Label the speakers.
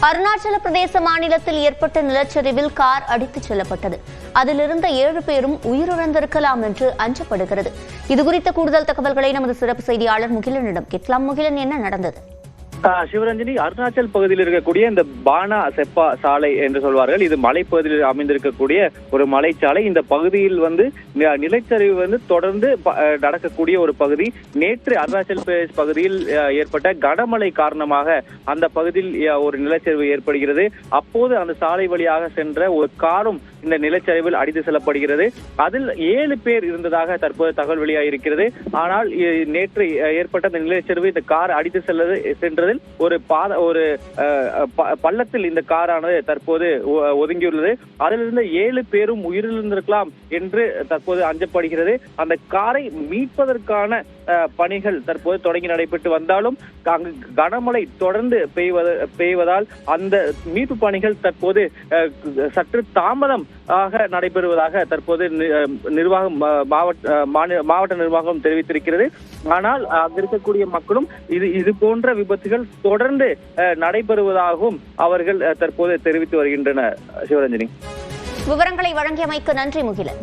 Speaker 1: அருணாச்சல பிரதேச மாநிலத்தில் ஏற்பட்ட நிலச்சரிவில் கார் அடித்துச் செல்லப்பட்டது. அதிலிருந்த 7 பேரும் உயிரிழந்திருக்கலாம் என்று அஞ்சப்படுகிறது. இதுகுறித்த கூடுதல் தகவல்களை நமது சிறப்பு செய்தியாளர் முகிலனிடம் கேட்கலாம். முகிலன், என்ன நடந்தது?
Speaker 2: சிவரஞ்சனி, அருணாச்சல் பகுதியில் இருக்கக்கூடிய இந்த பானா செப்பா சாலை என்று சொல்வார்கள். இது மலைப்பகுதியில் அமைந்திருக்கக்கூடிய ஒரு மலைச்சாலை. இந்த பகுதியில் நிலச்சரிவு தொடர்ந்து நடக்கக்கூடிய ஒரு பகுதி. நேற்று அருணாச்சல் பிரதேஷ் பகுதியில் ஏற்பட்ட கனமழை காரணமாக அந்த பகுதியில் ஒரு நிலச்சரிவு ஏற்படுகிறது. அப்போது அந்த சாலை வழியாக சென்ற ஒரு காரும் இந்த நிலச்சரிவில் அடித்து செல்லப்படுகிறது. அதில் 7 பேர் இருந்ததாக தற்போது தகவல் வெளியாகிருக்கிறது. ஆனால் நேற்று ஏற்பட்ட இந்த நிலச்சரிவு இந்த கார் அடித்து சென்றதில் ஒரு பள்ளத்தில் இந்த காரானது தற்போது ஒதுங்கியுள்ளது. அதிலிருந்து 7 பேரும் உயிரிழந்திருக்கலாம் என்று தற்போது அஞ்சப்படுகிறது. அந்த காரை மீட்பதற்கான பணிகள் தற்போது தொடங்கி நடைபெற்று வந்தாலும் அங்கு கனமழை தொடர்ந்து பெய்வதால் அந்த மீட்பு பணிகள் தற்போது சற்று தாமதம் நடைபெறுவதாக தற்போது மாவட்ட நிர்வாகம் தெரிவித்திருக்கிறது. ஆனால் அங்கு இருக்கக்கூடிய மக்களும் இது போன்ற விபத்துகள் தொடர்ந்து நடைபெறுவதாகவும் அவர்கள் தற்போது தெரிவித்து வருகின்றனர். சிவரஞ்சனி,
Speaker 1: விவரங்களை வழங்கியமைக்கு நன்றி முகிலன்.